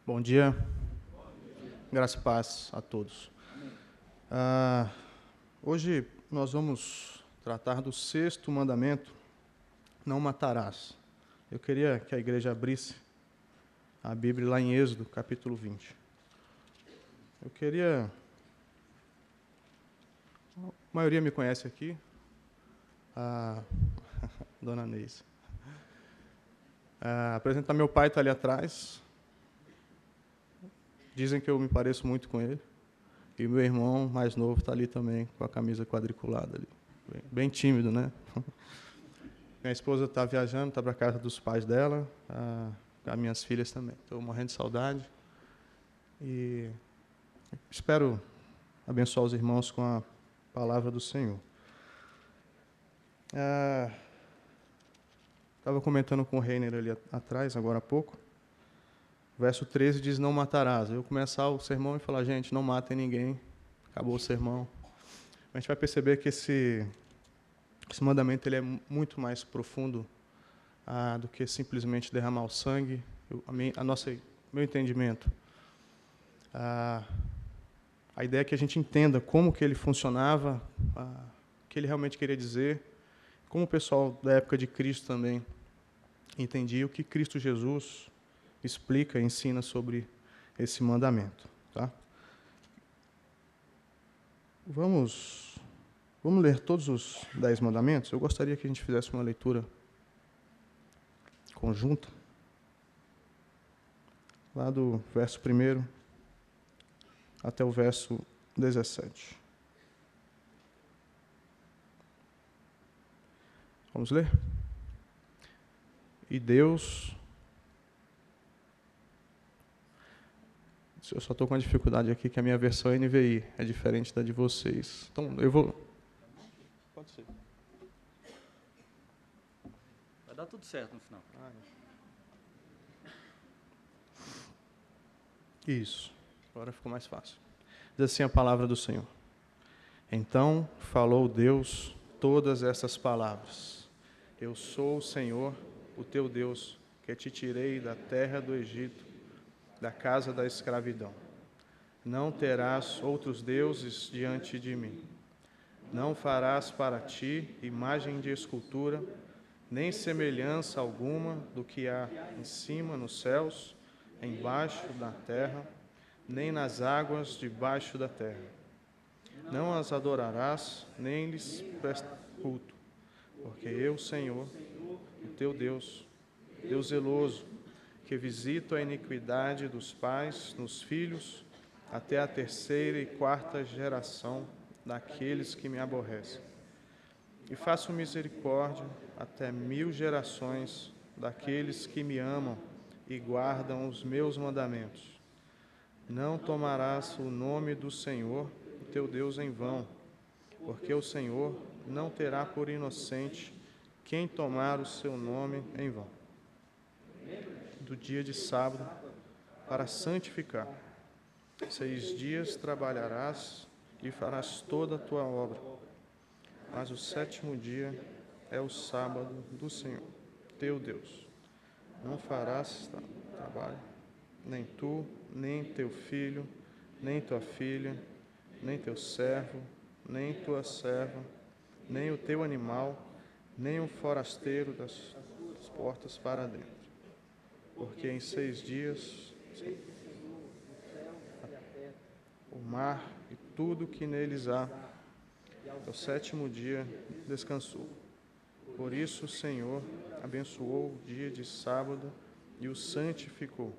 Bom dia, graça e paz a todos. Hoje nós vamos tratar do sexto mandamento, não matarás. Eu queria que a igreja abrisse a Bíblia lá em Êxodo, capítulo 20. A maioria me conhece aqui, a dona Neise. Apresentar meu pai, está ali atrás. Dizem que eu me pareço muito com ele. E meu irmão mais novo está ali também, com a camisa quadriculada ali. Bem tímido, né? Minha esposa está viajando, está para a casa dos pais dela, as minhas filhas também. Estou morrendo de saudade. E espero abençoar os irmãos com a palavra do Senhor. Estava comentando com o Reiner ali atrás, agora há pouco. Verso 13 diz, não matarás. Eu começar o sermão e falar, gente, não matem ninguém. Acabou o sermão. A gente vai perceber que esse mandamento ele é muito mais profundo do que simplesmente derramar o sangue. Meu entendimento. A ideia é que a gente entenda como que ele funcionava, o que ele realmente queria dizer, como o pessoal da época de Cristo também entendia o que Cristo Jesus explica e ensina sobre esse mandamento. Tá? Vamos ler todos os 10 mandamentos? Eu gostaria que a gente fizesse uma leitura conjunta, lá do verso 1 até o verso 17. Vamos ler? E Deus... Eu só estou com uma dificuldade aqui, que a minha versão NVI é diferente da de vocês. Então, eu vou... Pode ser. Vai dar tudo certo no final. Isso. Agora ficou mais fácil. Diz assim a palavra do Senhor. Então falou Deus todas essas palavras. Eu sou o Senhor, o teu Deus, que te tirei da terra do Egito, da casa da escravidão. Não terás outros deuses diante de mim. Não farás para ti imagem de escultura, nem semelhança alguma do que há em cima nos céus, embaixo da terra, nem nas águas debaixo da terra. Não as adorarás, nem lhes prestarás culto, porque eu, Senhor, o teu Deus, Deus zeloso, que visito a iniquidade dos pais nos filhos, até a terceira e quarta geração daqueles que me aborrecem. E faço misericórdia até 1000 gerações daqueles que me amam e guardam os meus mandamentos. Não tomarás o nome do Senhor, o teu Deus, em vão, porque o Senhor não terá por inocente quem tomar o seu nome em vão. Do dia de sábado, para santificar. 6 dias trabalharás e farás toda a tua obra. Mas o 7º dia é o sábado do Senhor, teu Deus. Não farás trabalho, nem tu, nem teu filho, nem tua filha, nem teu servo, nem tua serva, nem o teu animal, nem o forasteiro das portas para dentro. Porque em 6 dias o mar e tudo que neles há, ao 7º dia descansou. Por isso o Senhor abençoou o dia de sábado e o santificou.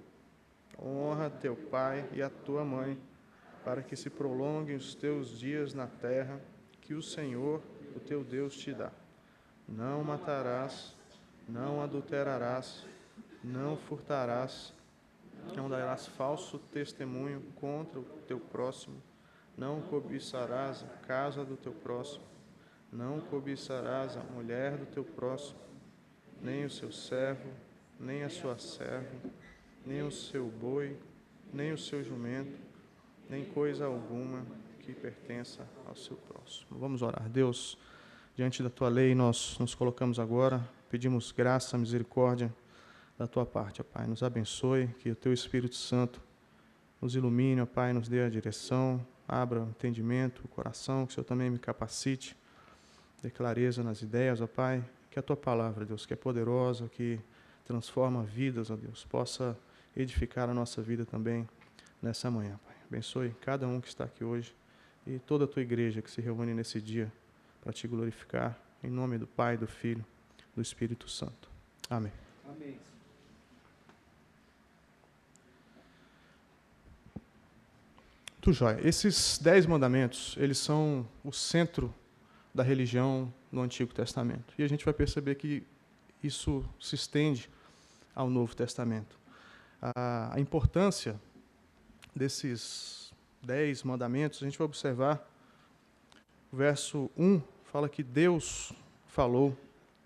Honra teu pai e a tua mãe, para que se prolonguem os teus dias na terra que o Senhor, o teu Deus, te dá. Não matarás, não adulterarás, não furtarás, não darás falso testemunho contra o teu próximo, não cobiçarás a casa do teu próximo, não cobiçarás a mulher do teu próximo, nem o seu servo, nem a sua serva, nem o seu boi, nem o seu jumento, nem coisa alguma que pertença ao seu próximo. Vamos orar. Deus, diante da tua lei, nós nos colocamos agora, pedimos graça, misericórdia, da tua parte, ó Pai. Nos abençoe, que o teu Espírito Santo nos ilumine, ó Pai, nos dê a direção, abra o entendimento, o coração, que o Senhor também me capacite, dê clareza nas ideias, ó Pai, que a tua palavra, Deus, que é poderosa, que transforma vidas, ó Deus, possa edificar a nossa vida também nessa manhã, Pai. Abençoe cada um que está aqui hoje e toda a tua igreja que se reúne nesse dia para te glorificar, em nome do Pai, do Filho, do Espírito Santo. Amém. Amém. Muito jóia. Esses 10 mandamentos, eles são o centro da religião no Antigo Testamento. E a gente vai perceber que isso se estende ao Novo Testamento. A importância desses 10 mandamentos, a gente vai observar, o verso 1 fala que Deus falou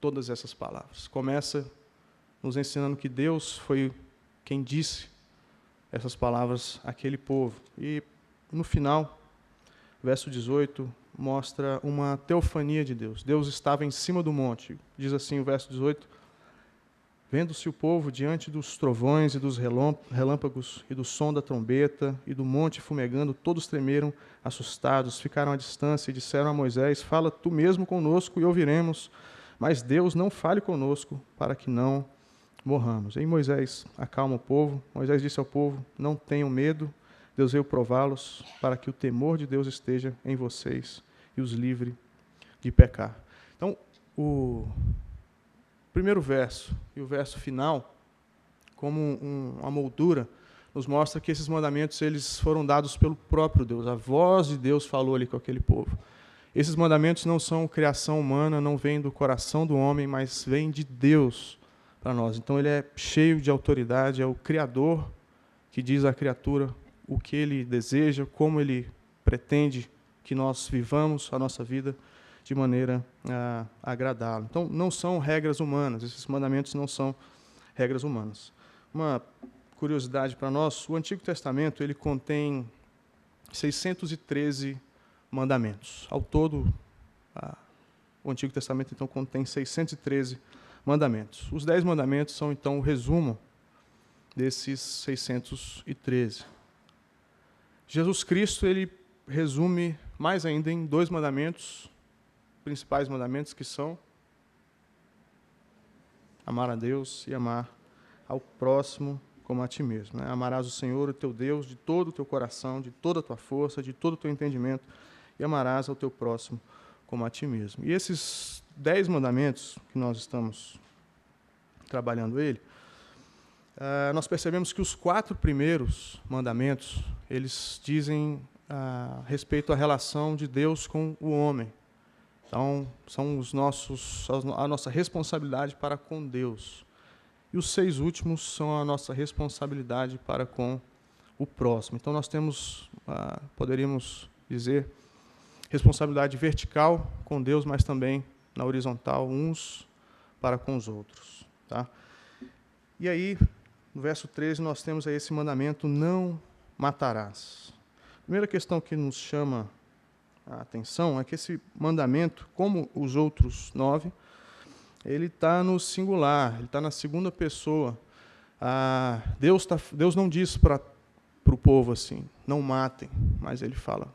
todas essas palavras. Começa nos ensinando que Deus foi quem disse essas palavras àquele povo. E no final, verso 18, mostra uma teofania de Deus. Deus estava em cima do monte. Diz assim o verso 18: vendo-se o povo diante dos trovões e dos relâmpagos e do som da trombeta e do monte fumegando, todos tremeram, assustados, ficaram à distância e disseram a Moisés: fala tu mesmo conosco e ouviremos, mas Deus não fale conosco para que não morramos. E Moisés acalma o povo. Moisés disse ao povo: não tenham medo, Deus veio prová-los para que o temor de Deus esteja em vocês e os livre de pecar. Então, o primeiro verso e o verso final, como uma moldura, nos mostra que esses mandamentos eles foram dados pelo próprio Deus. A voz de Deus falou ali com aquele povo. Esses mandamentos não são criação humana, não vêm do coração do homem, mas vêm de Deus para nós. Então ele é cheio de autoridade, é o Criador que diz à criatura o que ele deseja, como ele pretende que nós vivamos a nossa vida de maneira a agradá-lo. Então, não são regras humanas, esses mandamentos não são regras humanas. Uma curiosidade para nós, o Antigo Testamento ele contém 613 mandamentos. Ao todo, o Antigo Testamento então contém 613 mandamentos. Os 10 mandamentos são então o resumo desses 613. Jesus Cristo ele resume mais ainda em 2 mandamentos, principais mandamentos, que são amar a Deus e amar ao próximo como a ti mesmo. Né? Amarás o Senhor, o teu Deus, de todo o teu coração, de toda a tua força, de todo o teu entendimento, e amarás ao teu próximo como a ti mesmo. E esses 10 mandamentos que nós estamos trabalhando nós percebemos que os 4 primeiros mandamentos, eles dizem a respeito à relação de Deus com o homem. Então, são a nossa responsabilidade para com Deus. E os 6 últimos são a nossa responsabilidade para com o próximo. Então, nós temos, poderíamos dizer, responsabilidade vertical com Deus, mas também na horizontal, uns para com os outros. Tá? E aí, no verso 13, nós temos aí esse mandamento: não matarás. A primeira questão que nos chama a atenção é que esse mandamento, como os outros 9, ele está no singular, ele está na segunda pessoa. Deus não diz para o povo assim: não matem, mas ele fala: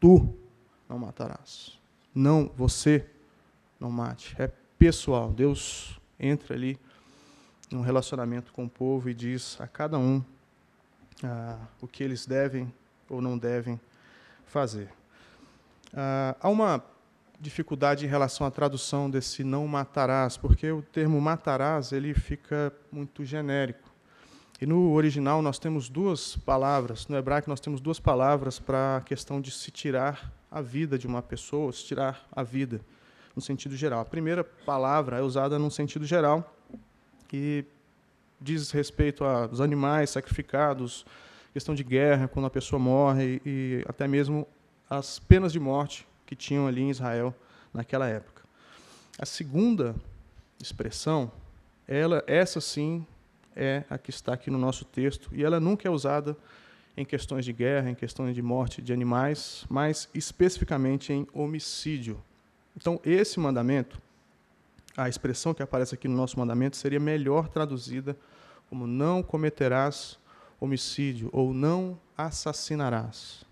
tu não matarás. Não, você não mate. É pessoal. Deus entra ali num relacionamento com o povo e diz a cada um o que eles devem ou não devem fazer. Há uma dificuldade em relação à tradução desse não matarás, porque o termo matarás ele fica muito genérico. E no original nós temos 2 palavras, no hebraico nós temos 2 palavras para a questão de se tirar a vida de uma pessoa, se tirar a vida, no sentido geral. A primeira palavra é usada no sentido geral e diz respeito aos animais sacrificados, questão de guerra, quando a pessoa morre, e até mesmo as penas de morte que tinham ali em Israel naquela época. A segunda expressão, essa sim é a que está aqui no nosso texto, e ela nunca é usada em questões de guerra, em questões de morte de animais, mas especificamente em homicídio. Então, esse mandamento, a expressão que aparece aqui no nosso mandamento seria melhor traduzida como não cometerás homicídio ou não assassinarás.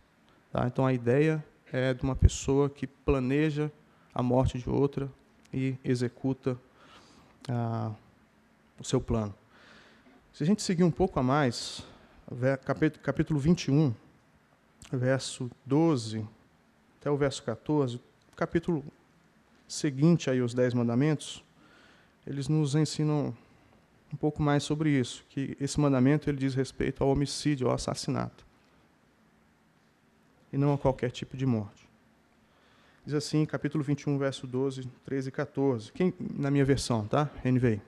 Tá? Então, a ideia é de uma pessoa que planeja a morte de outra e executa o seu plano. Se a gente seguir um pouco a mais, capítulo 21, verso 12 até o verso 14, capítulo seguinte aí, os 10 mandamentos, eles nos ensinam um pouco mais sobre isso, que esse mandamento ele diz respeito ao homicídio, ao assassinato, e não a qualquer tipo de morte. Diz assim, capítulo 21, verso 12, 13 e 14, na minha versão, tá? NVI.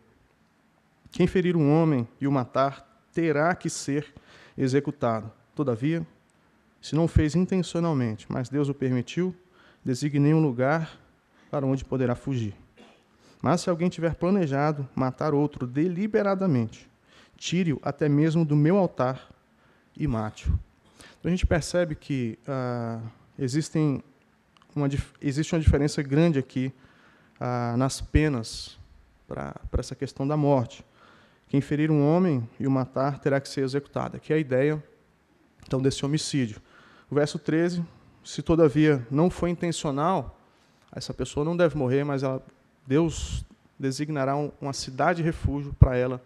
Quem ferir um homem e o matar, terá que ser executado. Todavia, se não o fez intencionalmente, mas Deus o permitiu, designei um lugar para onde poderá fugir. Mas se alguém tiver planejado matar outro deliberadamente, tire-o até mesmo do meu altar e mate-o. Então a gente percebe que existe uma diferença grande aqui nas penas para essa questão da morte. Quem ferir um homem e o matar terá que ser executado. Aqui é a ideia, então, desse homicídio. O verso 13, se todavia não foi intencional, essa pessoa não deve morrer, mas Deus designará uma cidade de refúgio para ela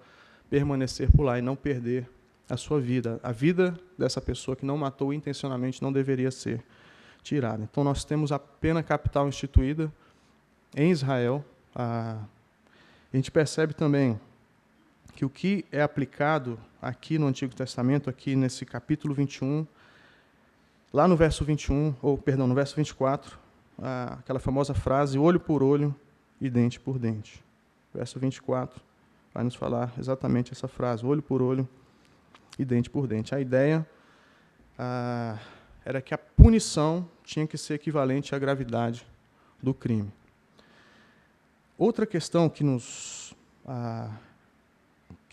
permanecer por lá e não perder a sua vida. A vida dessa pessoa que não matou intencionalmente não deveria ser tirada. Então, nós temos a pena capital instituída em Israel. A gente percebe também que o que é aplicado aqui no Antigo Testamento, aqui nesse capítulo 21, lá no verso 21, no verso 24, aquela famosa frase, olho por olho e dente por dente. Verso 24 vai nos falar exatamente essa frase, olho por olho e dente por dente. A ideia era que a punição tinha que ser equivalente à gravidade do crime. Outra questão que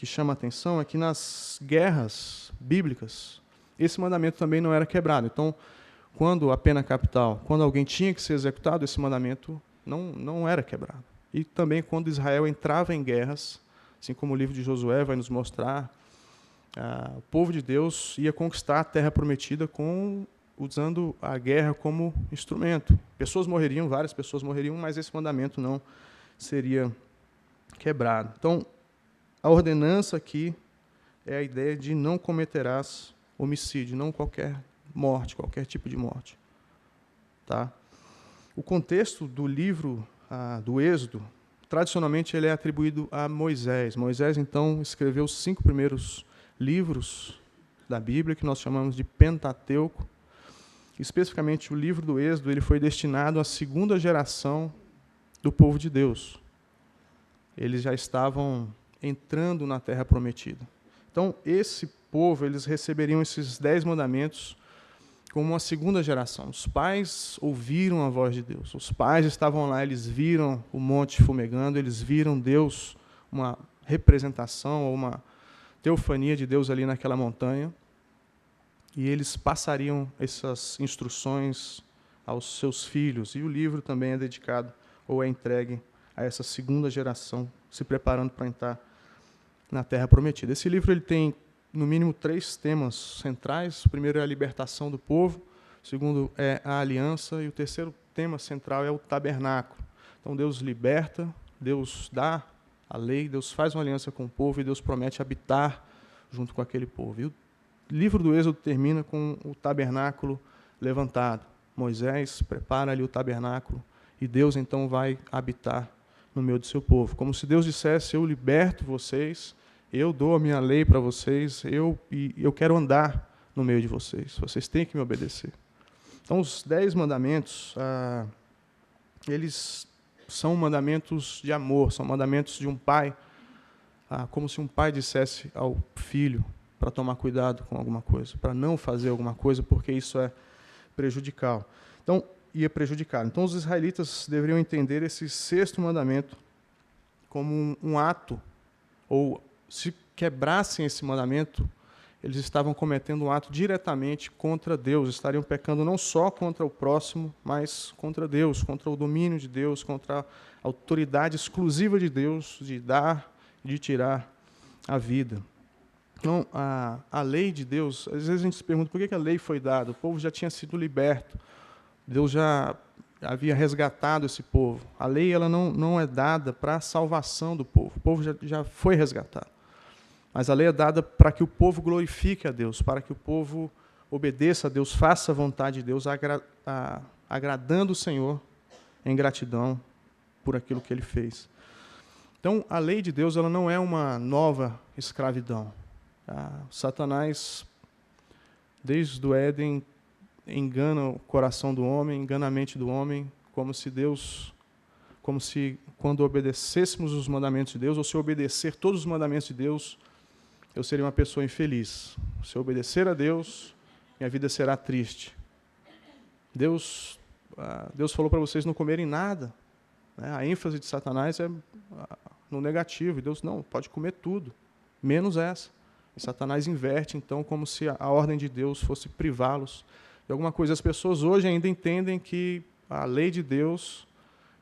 chama a atenção é que nas guerras bíblicas, esse mandamento também não era quebrado. Então, quando a pena capital, quando alguém tinha que ser executado, esse mandamento não era quebrado. E também quando Israel entrava em guerras, assim como o livro de Josué vai nos mostrar, o povo de Deus ia conquistar a terra prometida usando a guerra como instrumento. Várias pessoas morreriam, mas esse mandamento não seria quebrado. Então, a ordenança aqui é a ideia de não cometerás homicídio, não qualquer morte, qualquer tipo de morte. Tá? O contexto do livro do Êxodo, tradicionalmente, ele é atribuído a Moisés. Moisés, então, escreveu os 5 primeiros livros da Bíblia, que nós chamamos de Pentateuco. Especificamente, o livro do Êxodo ele foi destinado à segunda geração do povo de Deus. Eles já estavam entrando na terra prometida. Então, esse povo, eles receberiam esses 10 mandamentos como uma segunda geração. Os pais ouviram a voz de Deus. Os pais estavam lá, eles viram o monte fumegando, eles viram Deus, uma representação ou uma teofania de Deus ali naquela montanha, e eles passariam essas instruções aos seus filhos. E o livro também é dedicado ou é entregue a essa segunda geração, se preparando para entrar na Terra Prometida. Esse livro ele tem, no mínimo, 3 temas centrais. O primeiro é a libertação do povo, o segundo é a aliança, e o terceiro tema central é o tabernáculo. Então, Deus liberta, Deus dá a lei, Deus faz uma aliança com o povo e Deus promete habitar junto com aquele povo. E o livro do Êxodo termina com o tabernáculo levantado. Moisés prepara ali o tabernáculo e Deus, então, vai habitar no meio do seu povo. Como se Deus dissesse, eu liberto vocês, eu dou a minha lei para vocês, eu quero andar no meio de vocês. Vocês têm que me obedecer. Então, os 10 mandamentos, eles são mandamentos de amor, são mandamentos de um pai, como se um pai dissesse ao filho para tomar cuidado com alguma coisa, para não fazer alguma coisa, porque isso é prejudicial. Então, ia prejudicar. Então, os israelitas deveriam entender esse 6º mandamento como um ato, ou se quebrassem esse mandamento, eles estavam cometendo um ato diretamente contra Deus, estariam pecando não só contra o próximo, mas contra Deus, contra o domínio de Deus, contra a autoridade exclusiva de Deus de dar e de tirar a vida. Então, a lei de Deus, às vezes a gente se pergunta por que a lei foi dada. O povo já tinha sido liberto, Deus já havia resgatado esse povo. A lei ela não é dada para a salvação do povo, o povo já foi resgatado. Mas a lei é dada para que o povo glorifique a Deus, para que o povo obedeça a Deus, faça a vontade de Deus, agradando o Senhor em gratidão por aquilo que Ele fez. Então, a lei de Deus ela não é uma nova escravidão. Satanás, desde o Éden, engana o coração do homem, engana a mente do homem, como se quando obedecêssemos os mandamentos de Deus, ou se obedecer todos os mandamentos de Deus, eu seria uma pessoa infeliz. Se eu obedecer a Deus, minha vida será triste. Deus falou para vocês não comerem nada. A ênfase de Satanás é no negativo. E Deus, não, pode comer tudo, menos essa. E Satanás inverte, então, como se a ordem de Deus fosse privá-los de alguma coisa. As pessoas hoje ainda entendem que a lei de Deus,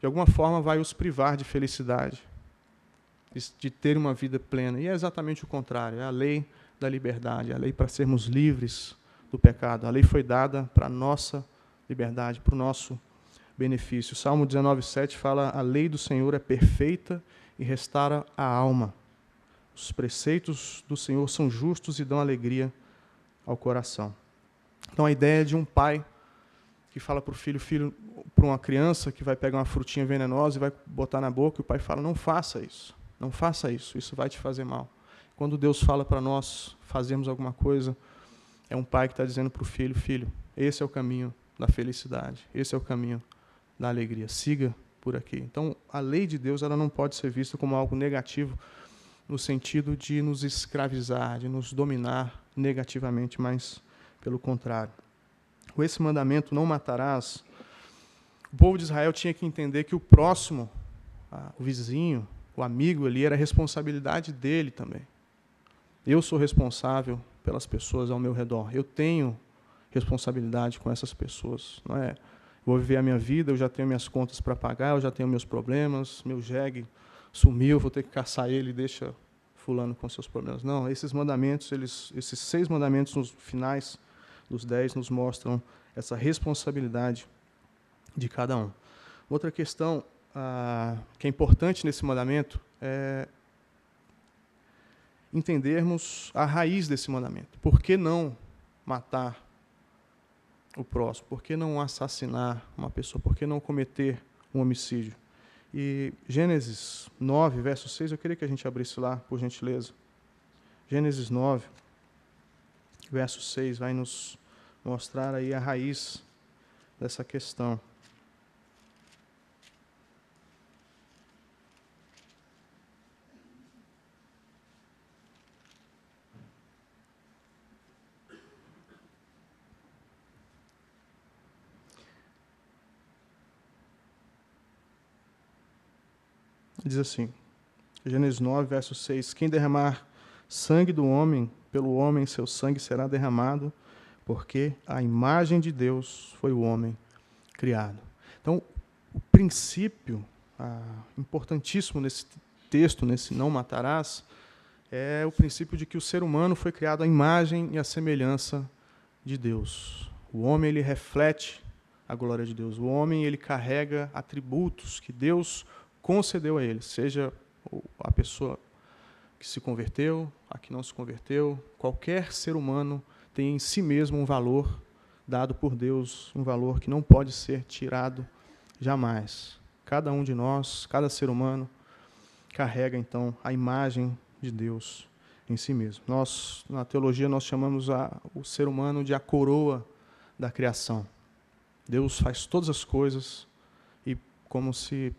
de alguma forma, vai os privar de felicidade, de ter uma vida plena. E é exatamente o contrário, é a lei da liberdade, é a lei para sermos livres do pecado. A lei foi dada para a nossa liberdade, para o nosso benefício. O Salmo 19:7 fala: a lei do Senhor é perfeita e restaura a alma. Os preceitos do Senhor são justos e dão alegria ao coração. Então a ideia é de um pai que fala para o filho, para uma criança que vai pegar uma frutinha venenosa e vai botar na boca, e o pai fala: não faça isso. Não faça isso, isso vai te fazer mal. Quando Deus fala para nós fazermos alguma coisa, é um pai que está dizendo para o filho: filho, esse é o caminho da felicidade, esse é o caminho da alegria, siga por aqui. Então, a lei de Deus ela não pode ser vista como algo negativo, no sentido de nos escravizar, de nos dominar negativamente, mas pelo contrário. Com esse mandamento, não matarás, o povo de Israel tinha que entender que o próximo, o vizinho, o amigo ali, era responsabilidade dele também. Eu sou responsável pelas pessoas ao meu redor. Eu tenho responsabilidade com essas pessoas. Não é? Vou viver a minha vida, eu já tenho minhas contas para pagar, eu já tenho meus problemas, meu jegue sumiu, vou ter que caçar ele, deixa fulano com seus problemas. Não, esses mandamentos, esses 6 mandamentos nos finais dos 10 nos mostram essa responsabilidade de cada um. Outra questão que é importante nesse mandamento é entendermos a raiz desse mandamento. Por que não matar o próximo? Por que não assassinar uma pessoa? Por que não cometer um homicídio? E Gênesis 9, verso 6, eu queria que a gente abrisse lá, por gentileza. Gênesis 9, verso 6, vai nos mostrar aí a raiz dessa questão. Diz assim, Gênesis 9, verso 6, quem derramar sangue do homem, pelo homem seu sangue será derramado, porque a imagem de Deus foi o homem criado. Então, o princípio importantíssimo nesse texto, nesse não matarás, é o princípio de que o ser humano foi criado à imagem e à semelhança de Deus. O homem ele reflete a glória de Deus. O homem ele carrega atributos que Deus concedeu a ele, seja a pessoa que se converteu, a que não se converteu, qualquer ser humano tem em si mesmo um valor dado por Deus, um valor que não pode ser tirado jamais. Cada um de nós, cada ser humano, carrega, então, a imagem de Deus em si mesmo. Nós, na teologia, nós chamamos o ser humano de a coroa da criação. Deus faz todas as coisas e como se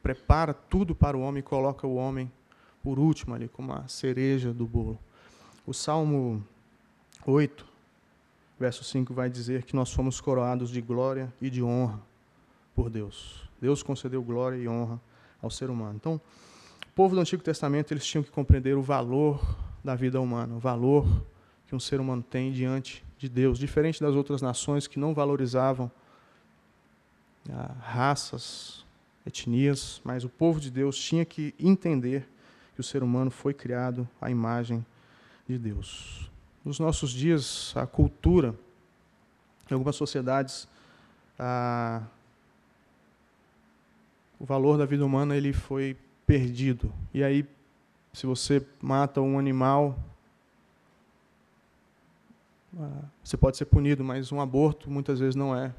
prepara tudo para o homem e coloca o homem por último ali, como a cereja do bolo. O Salmo 8, verso 5, vai dizer que nós fomos coroados de glória e de honra por Deus. Deus concedeu glória e honra ao ser humano. Então, o povo do Antigo Testamento eles tinham que compreender o valor da vida humana, o valor que um ser humano tem diante de Deus, diferente das outras nações que não valorizavam raças, etnias, mas o povo de Deus tinha que entender que o ser humano foi criado à imagem de Deus. Nos nossos dias, a cultura, em algumas sociedades, o valor da vida humana ele foi perdido. E aí, se você mata um animal, você pode ser punido, mas um aborto muitas vezes não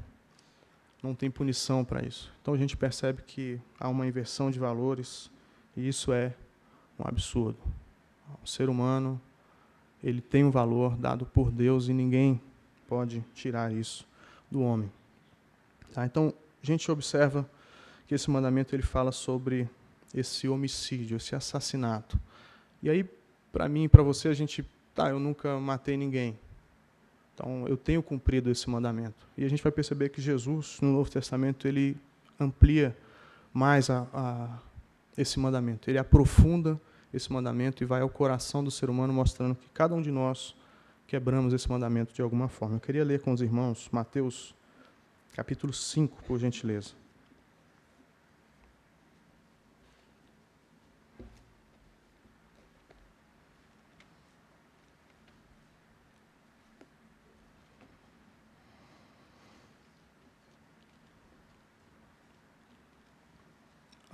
tem punição para isso. Então a gente percebe que há uma inversão de valores e isso é um absurdo. O ser humano, ele tem um valor dado por Deus e ninguém pode tirar isso do homem. Tá? Então a gente observa que esse mandamento ele fala sobre esse homicídio, esse assassinato. E aí, para mim e para você, eu nunca matei ninguém. Então, eu tenho cumprido esse mandamento. E a gente vai perceber que Jesus, no Novo Testamento, ele amplia mais esse mandamento. Ele aprofunda esse mandamento e vai ao coração do ser humano, mostrando que cada um de nós quebramos esse mandamento de alguma forma. Eu queria ler com os irmãos Mateus, capítulo 5, por gentileza.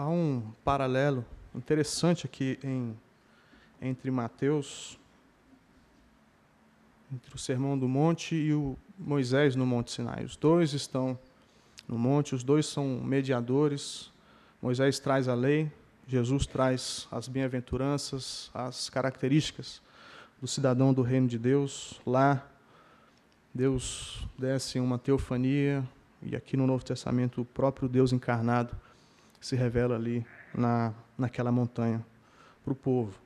Há um paralelo interessante aqui entre Mateus, entre o Sermão do Monte e o Moisés no Monte Sinai. Os dois estão no monte, os dois são mediadores. Moisés traz a lei, Jesus traz as bem-aventuranças, as características do cidadão do reino de Deus. Lá, Deus desce uma teofania, e aqui no Novo Testamento o próprio Deus encarnado se revela ali naquela montanha para o povo.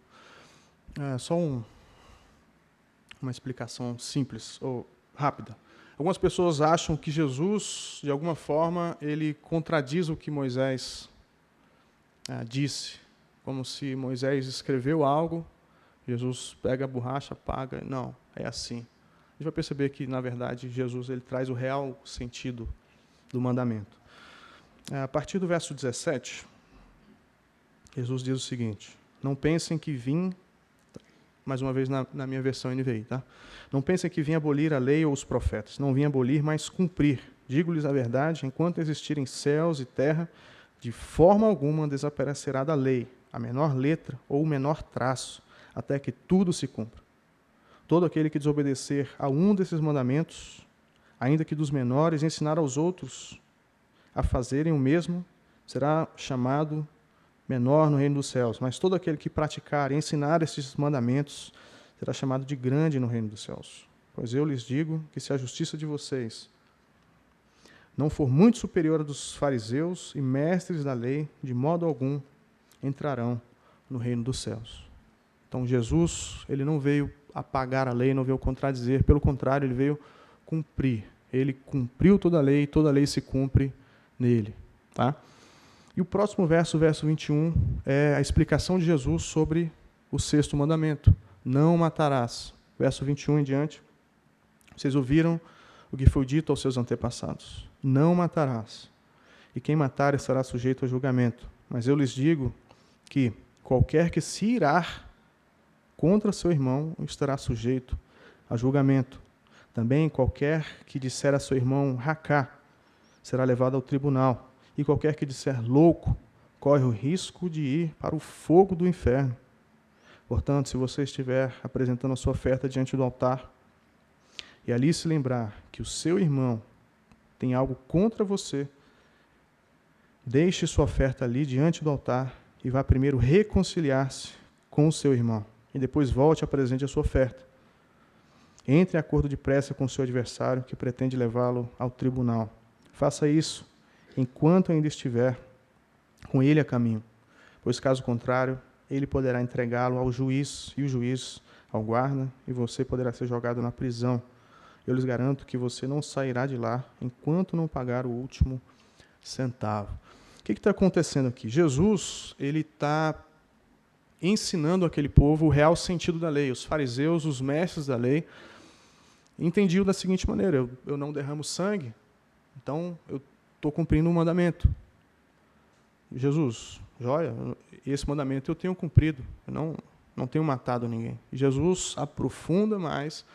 Só uma explicação simples ou rápida. Algumas pessoas acham que Jesus, de alguma forma, ele contradiz o que Moisés disse, como se Moisés escreveu algo, Jesus pega a borracha, apaga. Não, é assim. A gente vai perceber que, na verdade, Jesus ele traz o real sentido do mandamento. A partir do verso 17, Jesus diz o seguinte: não pensem que vim, mais uma vez na minha versão NVI, tá? Não pensem que vim abolir a lei ou os profetas. Não vim abolir, mas cumprir. Digo-lhes a verdade, enquanto existirem céus e terra, de forma alguma desaparecerá da lei a menor letra ou o menor traço, até que tudo se cumpra. Todo aquele que desobedecer a um desses mandamentos, ainda que dos menores, ensinar aos outros a fazerem o mesmo, será chamado menor no reino dos céus. Mas todo aquele que praticar e ensinar esses mandamentos será chamado de grande no reino dos céus. Pois eu lhes digo que se a justiça de vocês não for muito superior à dos fariseus e mestres da lei, de modo algum entrarão no reino dos céus. Então Jesus, ele não veio apagar a lei, não veio contradizer, pelo contrário, ele veio cumprir. Ele cumpriu toda a lei e toda a lei se cumpre nele. Tá? E o próximo verso, o verso 21, é a explicação de Jesus sobre o sexto mandamento. Não matarás. Verso 21 em diante. Vocês ouviram o que foi dito aos seus antepassados. Não matarás. E quem matar estará sujeito a julgamento. Mas eu lhes digo que qualquer que se irar contra seu irmão estará sujeito a julgamento. Também qualquer que disser a seu irmão racá será levado ao tribunal. E qualquer que disser louco corre o risco de ir para o fogo do inferno. Portanto, se você estiver apresentando a sua oferta diante do altar e ali se lembrar que o seu irmão tem algo contra você, deixe sua oferta ali diante do altar e vá primeiro reconciliar-se com o seu irmão. E depois volte e apresente a sua oferta. Entre em acordo depressa com o seu adversário que pretende levá-lo ao tribunal. Faça isso enquanto ainda estiver com ele a caminho, pois caso contrário, ele poderá entregá-lo ao juiz e o juiz ao guarda e você poderá ser jogado na prisão. Eu lhes garanto que você não sairá de lá enquanto não pagar o último centavo. O que está acontecendo aqui? Jesus ele está ensinando aquele povo o real sentido da lei. Os fariseus, os mestres da lei, entendiam da seguinte maneira: eu não derramo sangue, então eu estou cumprindo um mandamento. Jesus, joia, esse mandamento eu tenho cumprido, eu não tenho matado ninguém. E Jesus aprofunda mais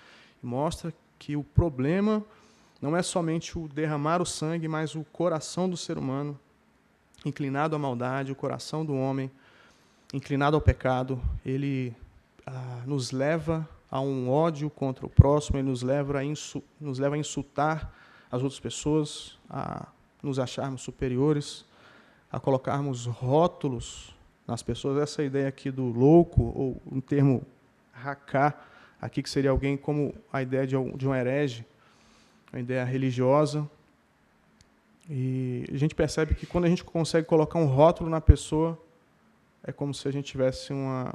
e mostra que o problema não é somente o derramar o sangue, mas o coração do ser humano inclinado à maldade, o coração do homem inclinado ao pecado. Ele nos leva a um ódio contra o próximo, ele nos leva a insultar as outras pessoas, a nos acharmos superiores, a colocarmos rótulos nas pessoas. Essa ideia aqui do louco, ou um termo racá, aqui que seria alguém como a ideia de um herege, uma ideia religiosa. E a gente percebe que quando a gente consegue colocar um rótulo na pessoa, é como se a gente tivesse uma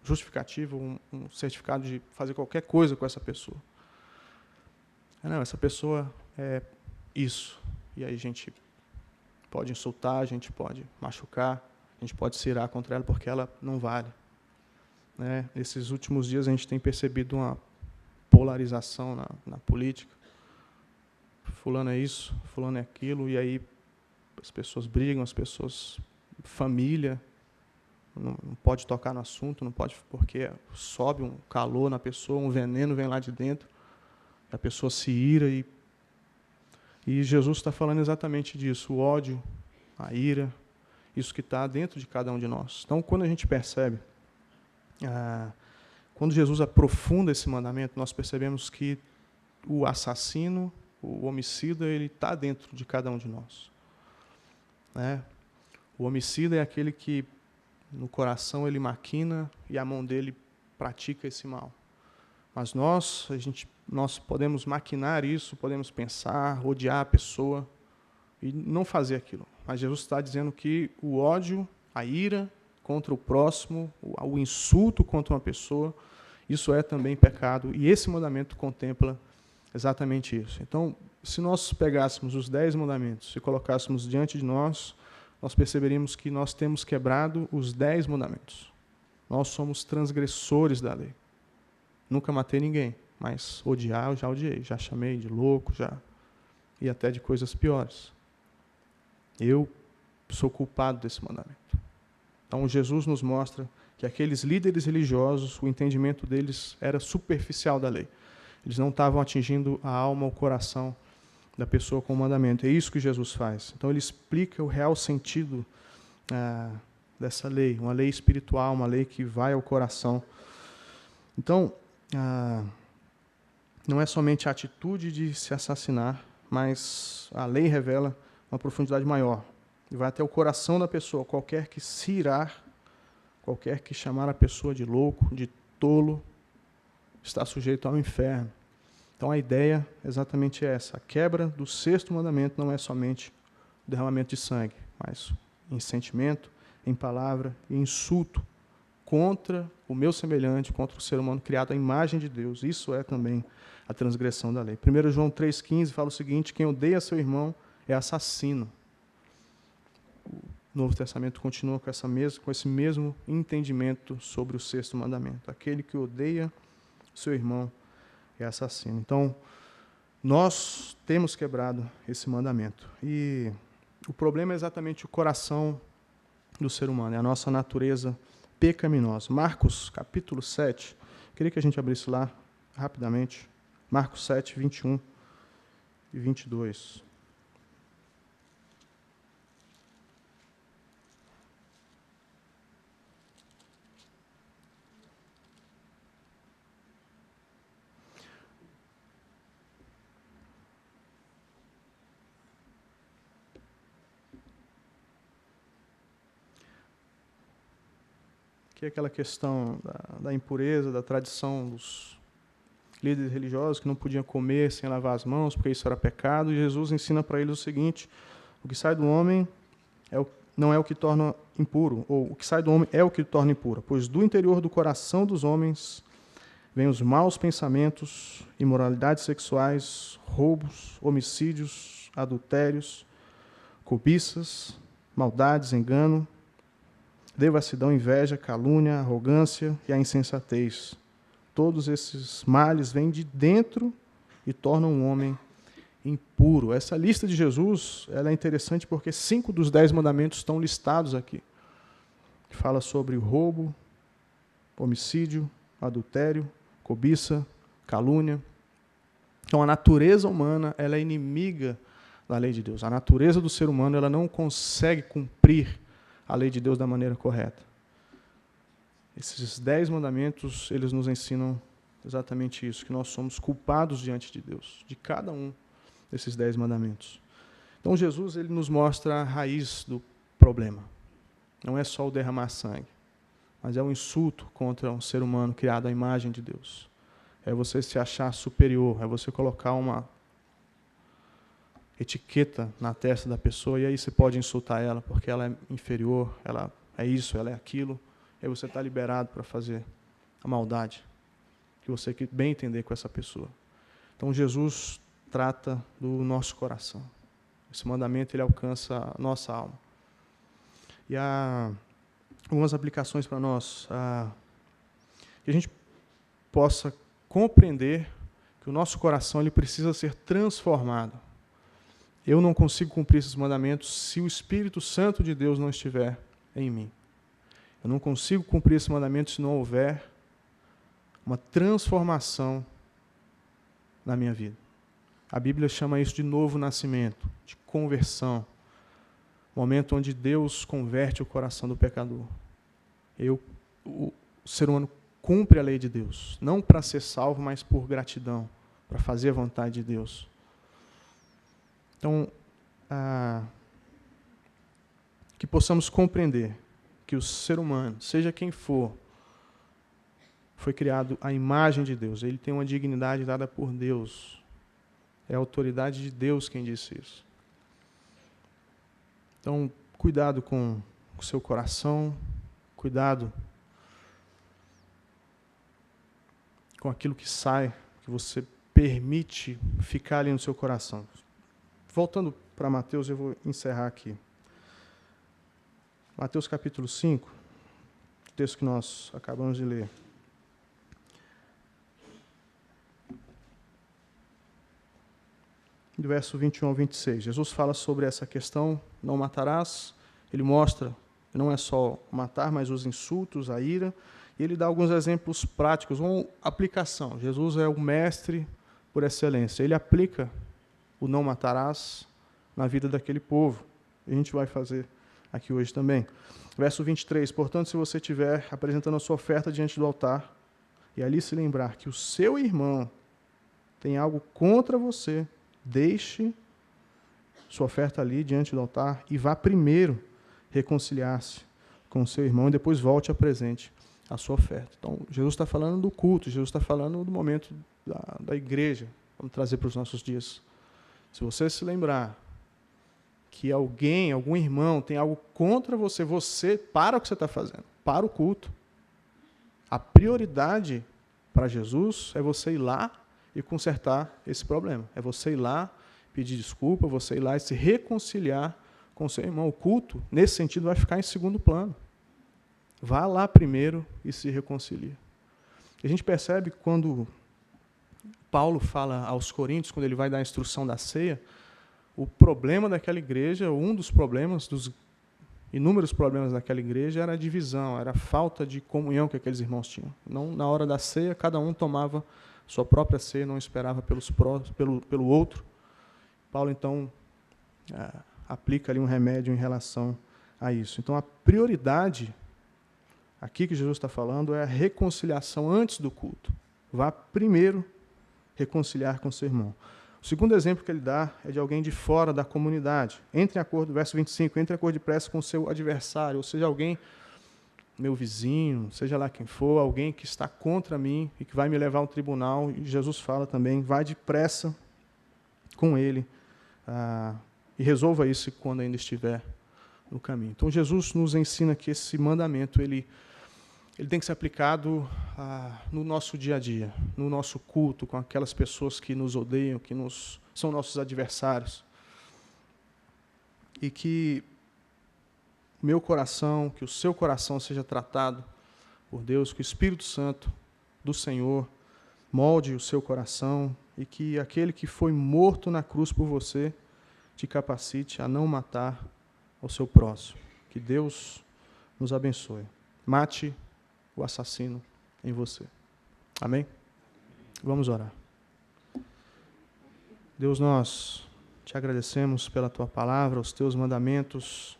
justificativa, um certificado de fazer qualquer coisa com essa pessoa. Não, essa pessoa é isso. E aí a gente pode insultar, a gente pode machucar, a gente pode se irar contra ela porque ela não vale. Né? Nesses últimos dias a gente tem percebido uma polarização na política. Fulano é isso, fulano é aquilo, e aí as pessoas brigam, as pessoas, família, não pode tocar no assunto, não pode, porque sobe um calor na pessoa, um veneno vem lá de dentro, a pessoa se ira, e Jesus está falando exatamente disso, o ódio, a ira, isso que está dentro de cada um de nós. Então, quando a gente percebe, quando Jesus aprofunda esse mandamento, nós percebemos que o assassino, o homicida, ele está dentro de cada um de nós. Né? O homicida é aquele que, no coração, ele maquina e a mão dele pratica esse mal. Mas nós podemos maquinar isso, podemos pensar, odiar a pessoa e não fazer aquilo. Mas Jesus está dizendo que o ódio, a ira contra o próximo, o insulto contra uma pessoa, isso é também pecado. E esse mandamento contempla exatamente isso. Então, se nós pegássemos os 10 mandamentos e colocássemos diante de nós, nós perceberíamos que nós temos quebrado os 10 mandamentos. Nós somos transgressores da lei. Nunca matei ninguém, mas odiar eu já odiei, já chamei de louco, e até de coisas piores. Eu sou culpado desse mandamento. Então, Jesus nos mostra que aqueles líderes religiosos, o entendimento deles era superficial da lei. Eles não estavam atingindo a alma, o coração da pessoa com o mandamento. É isso que Jesus faz. Então, ele explica o real sentido dessa lei, uma lei espiritual, uma lei que vai ao coração. Então, não é somente a atitude de se assassinar, mas a lei revela uma profundidade maior. E vai até o coração da pessoa. Qualquer que se irar, qualquer que chamar a pessoa de louco, de tolo, está sujeito ao inferno. Então a ideia é exatamente essa. A quebra do 6º mandamento não é somente o derramamento de sangue, mas em sentimento, em palavra e insulto contra o meu semelhante, contra o ser humano criado à imagem de Deus. Isso é também a transgressão da lei. 1 João 3,15 fala o seguinte: quem odeia seu irmão é assassino. O Novo Testamento continua com esse mesmo entendimento sobre o 6º mandamento. Aquele que odeia seu irmão é assassino. Então, nós temos quebrado esse mandamento. E o problema é exatamente o coração do ser humano, é a nossa natureza pecaminosa. Marcos, capítulo 7. Queria que a gente abrisse lá, rapidamente. Marcos 7, 21 e 22. Que é aquela questão da impureza, da tradição dos líderes religiosos que não podiam comer sem lavar as mãos, porque isso era pecado. E Jesus ensina para eles o seguinte: o que sai do homem não é o que torna impuro, ou o que sai do homem é o que o torna impuro, pois do interior do coração dos homens vêm os maus pensamentos, imoralidades sexuais, roubos, homicídios, adultérios, cobiças, maldades, engano, devassidão, inveja, calúnia, arrogância e a insensatez. Todos esses males vêm de dentro e tornam o homem impuro. Essa lista de Jesus ela é interessante porque 5 dos 10 mandamentos estão listados aqui. Fala sobre o roubo, homicídio, adultério, cobiça, calúnia. Então, a natureza humana ela é inimiga da lei de Deus. A natureza do ser humano ela não consegue cumprir a lei de Deus da maneira correta. Esses 10 mandamentos, eles nos ensinam exatamente isso, que nós somos culpados diante de Deus, de cada um desses 10 mandamentos. Então, Jesus ele nos mostra a raiz do problema. Não é só o derramar sangue, mas é o insulto contra um ser humano criado à imagem de Deus. É você se achar superior, é você colocar uma etiqueta na testa da pessoa e aí você pode insultar ela porque ela é inferior, ela é isso, ela é aquilo. E aí você está liberado para fazer a maldade que você bem entender com essa pessoa. Então Jesus trata do nosso coração. Esse mandamento ele alcança a nossa alma. E há algumas aplicações para nós, que a gente possa compreender que o nosso coração ele precisa ser transformado. Eu não consigo cumprir esses mandamentos se o Espírito Santo de Deus não estiver em mim. Eu não consigo cumprir esse mandamento se não houver uma transformação na minha vida. A Bíblia chama isso de novo nascimento, de conversão. Momento onde Deus converte o coração do pecador. O ser humano cumpre a lei de Deus, não para ser salvo, mas por gratidão, para fazer a vontade de Deus. Então, que possamos compreender que o ser humano, seja quem for, foi criado à imagem de Deus. Ele tem uma dignidade dada por Deus. É a autoridade de Deus quem disse isso. Então, cuidado com o seu coração, cuidado com aquilo que sai, que você permite ficar ali no seu coração. Voltando para Mateus, eu vou encerrar aqui. Mateus capítulo 5, o texto que nós acabamos de ler. Do verso 21 ao 26. Jesus fala sobre essa questão, não matarás. Ele mostra que não é só matar, mas os insultos, a ira. E ele dá alguns exemplos práticos, uma aplicação. Jesus é o mestre por excelência. Ele aplica o não matarás na vida daquele povo. E a gente vai fazer aqui hoje também. Verso 23. Portanto, se você estiver apresentando a sua oferta diante do altar, e ali se lembrar que o seu irmão tem algo contra você, deixe sua oferta ali diante do altar e vá primeiro reconciliar-se com o seu irmão e depois volte e apresente a sua oferta. Então, Jesus está falando do culto, Jesus está falando do momento da igreja. Vamos trazer para os nossos dias. Se você se lembrar que algum irmão tem algo contra você, você para o que você está fazendo, para o culto. A prioridade para Jesus é você ir lá e consertar esse problema. É você ir lá, pedir desculpa, você ir lá e se reconciliar com o seu irmão. O culto, nesse sentido, vai ficar em segundo plano. Vá lá primeiro e se reconcilia. A gente percebe que quando Paulo fala aos Coríntios, quando ele vai dar a instrução da ceia, o problema daquela igreja, um dos problemas, dos inúmeros problemas daquela igreja, era a divisão, era a falta de comunhão que aqueles irmãos tinham. Não, na hora da ceia, cada um tomava sua própria ceia, não esperava pelo outro. Paulo, então, aplica ali um remédio em relação a isso. Então, a prioridade aqui que Jesus está falando é a reconciliação antes do culto. Vá primeiro reconciliar com seu irmão. O segundo exemplo que ele dá é de alguém de fora da comunidade. Entre em acordo, verso 25, entre em acordo de prece com o seu adversário, ou seja, alguém, meu vizinho, seja lá quem for, alguém que está contra mim e que vai me levar ao tribunal. E Jesus fala também, vai depressa com ele e resolva isso quando ainda estiver no caminho. Então, Jesus nos ensina que esse mandamento, ele tem que ser aplicado no nosso dia a dia, no nosso culto, com aquelas pessoas que nos odeiam, que são nossos adversários. E que meu coração, que o seu coração seja tratado por Deus, que o Espírito Santo do Senhor molde o seu coração e que aquele que foi morto na cruz por você te capacite a não matar o seu próximo. Que Deus nos abençoe. Mate o assassino em você. Amém? Vamos orar. Deus, nós te agradecemos pela tua palavra, os teus mandamentos,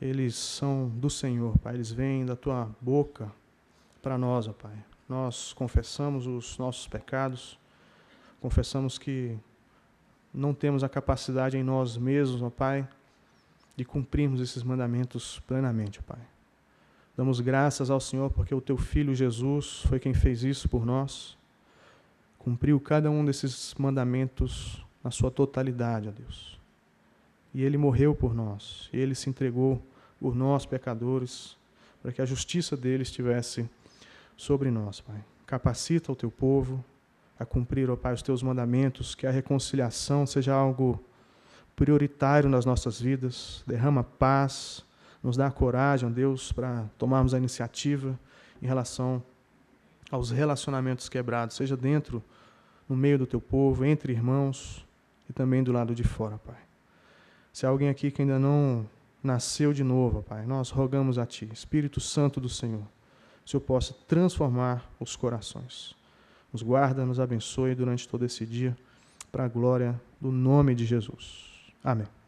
eles são do Senhor, Pai, eles vêm da tua boca para nós, ó Pai. Nós confessamos os nossos pecados, confessamos que não temos a capacidade em nós mesmos, ó Pai, de cumprirmos esses mandamentos plenamente, ó Pai. Damos graças ao Senhor porque o teu Filho Jesus foi quem fez isso por nós, cumpriu cada um desses mandamentos na sua totalidade, ó Deus. E Ele morreu por nós, e Ele se entregou por nós, pecadores, para que a justiça dele estivesse sobre nós, Pai. Capacita o teu povo a cumprir, ó Pai, os teus mandamentos, que a reconciliação seja algo prioritário nas nossas vidas. Derrama paz, nos dá coragem, ó Deus, para tomarmos a iniciativa em relação aos relacionamentos quebrados, seja dentro, no meio do teu povo, entre irmãos e também do lado de fora, Pai. Se há alguém aqui que ainda não nasceu de novo, Pai, nós rogamos a Ti, Espírito Santo do Senhor, que o Senhor possa transformar os corações. Nos guarda, nos abençoe durante todo esse dia, para a glória do nome de Jesus. Amém.